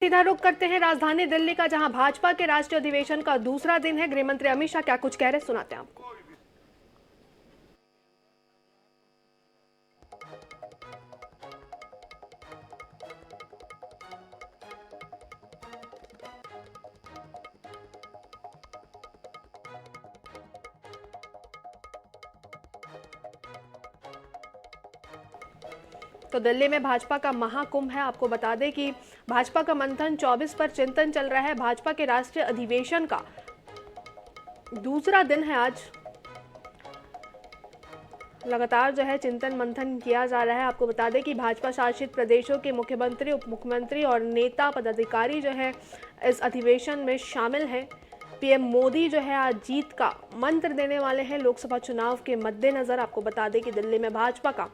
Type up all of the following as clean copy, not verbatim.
सीधा रुख करते हैं राजधानी दिल्ली का, जहां भाजपा के राष्ट्रीय अधिवेशन का दूसरा दिन है। गृह मंत्री अमित शाह क्या कुछ कह रहे, सुनाते हैं आपको। तो दिल्ली में भाजपा का महाकुंभ है। आपको बता दें कि भाजपा का मंथन 24 पर चिंतन चल रहा है। भाजपा के राष्ट्रीय अधिवेशन का दूसरा दिन है आज। लगातार जो है चिंतन मंथन किया जा रहा है। आपको बता दें कि भाजपा शासित प्रदेशों के मुख्यमंत्री, उप मुख्यमंत्री और नेता पदाधिकारी जो है इस अधिवेशन में शामिल हैं। पीएम मोदी जो है आज जीत का मंत्र देने वाले हैं लोकसभा चुनाव के मद्देनजर। आपको बता दें कि दिल्ली में भाजपा का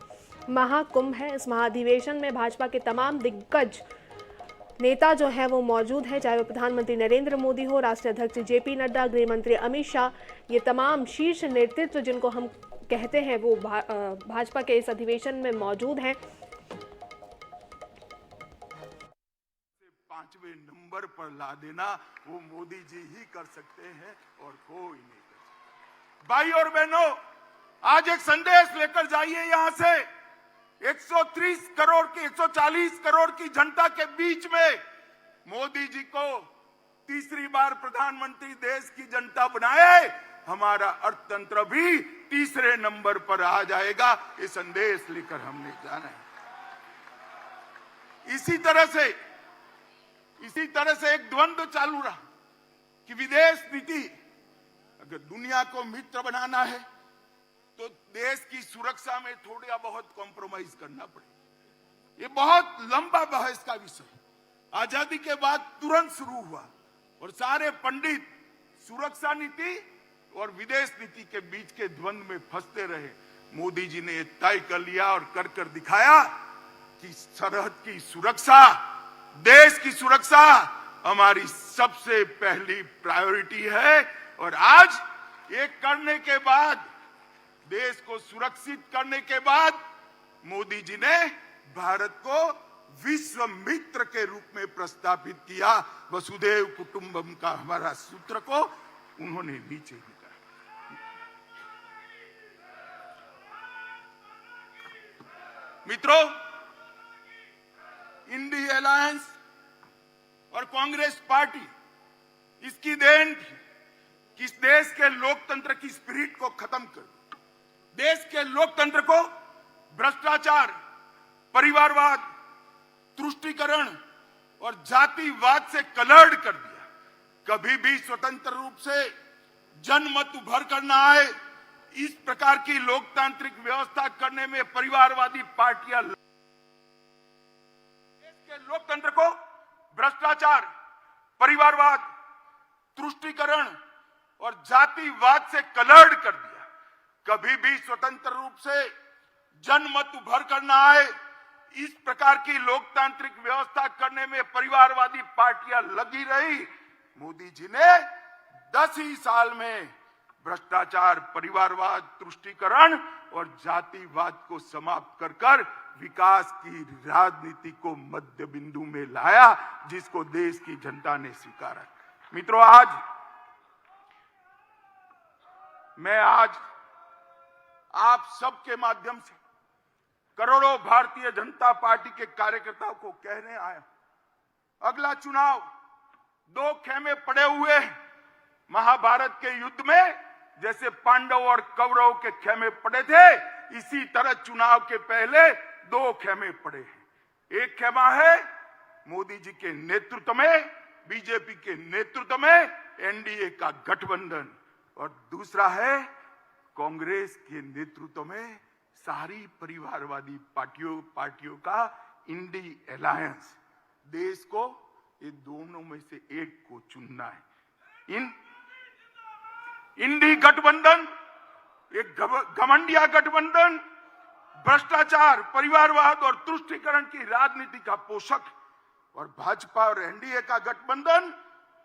महाकुंभ है। इस महाधिवेशन में भाजपा के तमाम दिग्गज नेता जो है वो मौजूद हैं, चाहे वो प्रधानमंत्री नरेंद्र मोदी हो, राष्ट्रीय अध्यक्ष जेपी नड्डा, गृह मंत्री अमित शाह। ये तमाम शीर्ष नेतृत्व जिनको हम कहते हैं वो भाजपा के इस अधिवेशन में मौजूद हैं। 5वें नंबर पर ला देना वो मोदी जी ही कर सकते हैं और कोई नहीं कर सकता। भाई और बहनों, आज एक संदेश लेकर जाइए यहां से। 130 करोड़ की 140 करोड़ की जनता के बीच में मोदी जी को तीसरी बार प्रधानमंत्री देश की जनता बनाए, हमारा अर्थतंत्र भी तीसरे नंबर पर आ जाएगा। ये संदेश लेकर हमने जाना है। इसी तरह से एक द्वंद्व चालू रहा कि विदेश नीति, अगर दुनिया को मित्र बनाना है तो देश की सुरक्षा में थोड़ा बहुत कॉम्प्रोमाइज करना पड़ेगा। ये बहुत लंबा बहस का विषय आजादी के बाद तुरंत शुरू हुआ और सारे पंडित सुरक्षा नीति और विदेश नीति के बीच के द्वंद्व में फंसते रहे। मोदी जी ने तय कर लिया और कर दिखाया कि सरहद की सुरक्षा, देश की सुरक्षा हमारी सबसे पहली प्रायोरिटी है। और आज ये करने के बाद, देश को सुरक्षित करने के बाद, मोदी जी ने भारत को विश्व मित्र के रूप में प्रस्तावित किया। वसुधैव कुटुंबकम का हमारा सूत्र को उन्होंने नीचे लिखा। मित्रों, इंडी अलायंस और कांग्रेस पार्टी, इसकी देन कि इस देश के लोकतंत्र की स्पिरिट को खत्म कर, देश के लोकतंत्र को भ्रष्टाचार, परिवारवाद, तुष्टीकरण और जातिवाद से कलर्ड कर दिया। कभी भी स्वतंत्र रूप से जनमत उभर कर न आए, इस प्रकार की लोकतांत्रिक व्यवस्था करने में परिवारवादी पार्टियां देश के लोकतंत्र को भ्रष्टाचार, परिवारवाद, तुष्टीकरण और जातिवाद से कलर्ड कर दिया। कभी भी स्वतंत्र रूप से जनमत उभर कर न आए, इस प्रकार की लोकतांत्रिक व्यवस्था करने में परिवारवादी पार्टियां लगी रही। मोदी जी ने 10 ही साल में भ्रष्टाचार, परिवारवाद, तुष्टीकरण और जातिवाद को समाप्त कर विकास की राजनीति को मध्य बिंदु में लाया, जिसको देश की जनता ने स्वीकारा। मित्रों, मैं आज आप सबके माध्यम से करोड़ों भारतीय जनता पार्टी के कार्यकर्ताओं को कहने आया, अगला चुनाव 2 खेमे पड़े हुए हैं। महाभारत के युद्ध में जैसे पांडव और कौरव के खेमे पड़े थे, इसी तरह चुनाव के पहले 2 खेमे पड़े हैं। एक खेमा है मोदी जी के नेतृत्व में, बीजेपी के नेतृत्व में एनडीए का गठबंधन, और दूसरा है कांग्रेस के नेतृत्व में सारी परिवारवादी पार्टियों का इंडी अलायंस। देश को ये दोनों में से एक को चुनना है। इंडी गठबंधन एक घमंडिया गठबंधन, भ्रष्टाचार, परिवारवाद और तुष्टीकरण की राजनीति का पोषक, और भाजपा और एनडीए का गठबंधन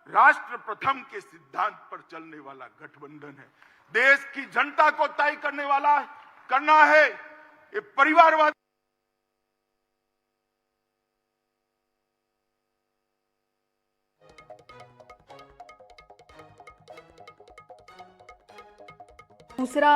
राष्ट्र प्रथम के सिद्धांत पर चलने वाला गठबंधन है। देश की जनता को तय करना है ये परिवारवाद दूसरा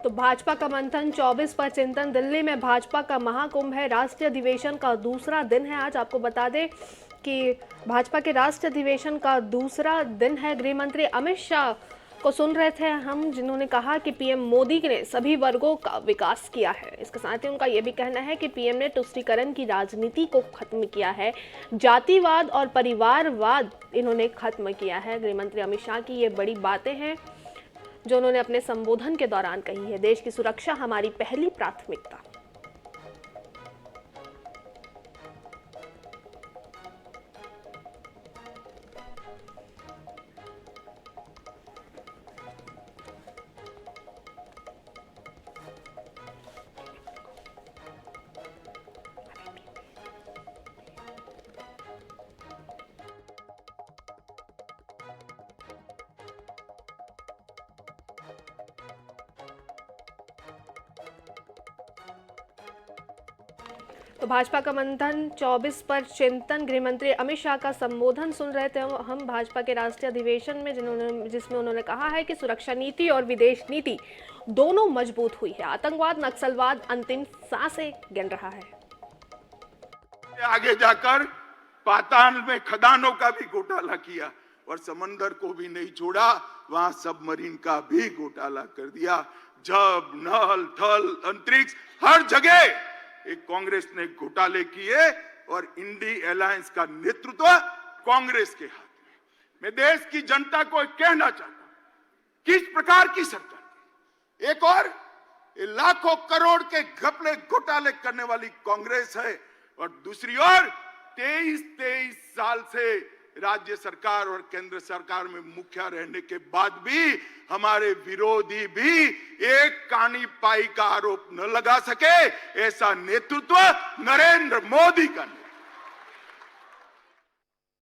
तो भाजपा का मंथन 24 पर चिंतन। दिल्ली में भाजपा का महाकुंभ है, राष्ट्रीय अधिवेशन का दूसरा दिन है आज। आपको बता दें कि भाजपा के राष्ट्रीय अधिवेशन का दूसरा दिन है। गृह मंत्री अमित शाह को सुन रहे थे हम, जिन्होंने कहा कि पीएम मोदी ने सभी वर्गों का विकास किया है। इसके साथ ही उनका यह भी कहना है कि पीएम ने तुष्टीकरण की राजनीति को खत्म किया है, जातिवाद और परिवारवाद इन्होंने खत्म किया है। गृह मंत्री अमित शाह की ये बड़ी बातें हैं जो उन्होंने अपने संबोधन के दौरान कही है। देश की सुरक्षा हमारी पहली प्राथमिकता। तो भाजपा का मंथन 24 पर चिंतन। गृह मंत्री अमित शाह का संबोधन सुन रहे थे हम भाजपा के राष्ट्रीय अधिवेशन में, जिसमें उन्होंने कहा है कि सुरक्षा नीति और विदेश नीति दोनों मजबूत हुई है। आतंकवाद, नक्सलवाद अंतिम सांसें गिन रहा है। आगे जाकर पाताल में खदानों का भी घोटाला किया और समंदर को भी नहीं छोड़ा, वहां सबमरीन का भी घोटाला कर दिया। जब, नल, थल, अंतरिक्ष, हर जगह एक कांग्रेस ने घोटाले किए और इंडी अलायंस का नेतृत्व कांग्रेस के हाथ में। मैं देश की जनता को कहना चाहता हूं, किस प्रकार की सरकार, एक और लाखों करोड़ के घपले घोटाले करने वाली कांग्रेस है और दूसरी ओर 23 साल से राज्य सरकार और केंद्र सरकार में मुखिया रहने के बाद भी हमारे विरोधी भी एक कानी पाई का आरोप न लगा सके। ऐसा नेतृत्व नरेंद्र मोदी का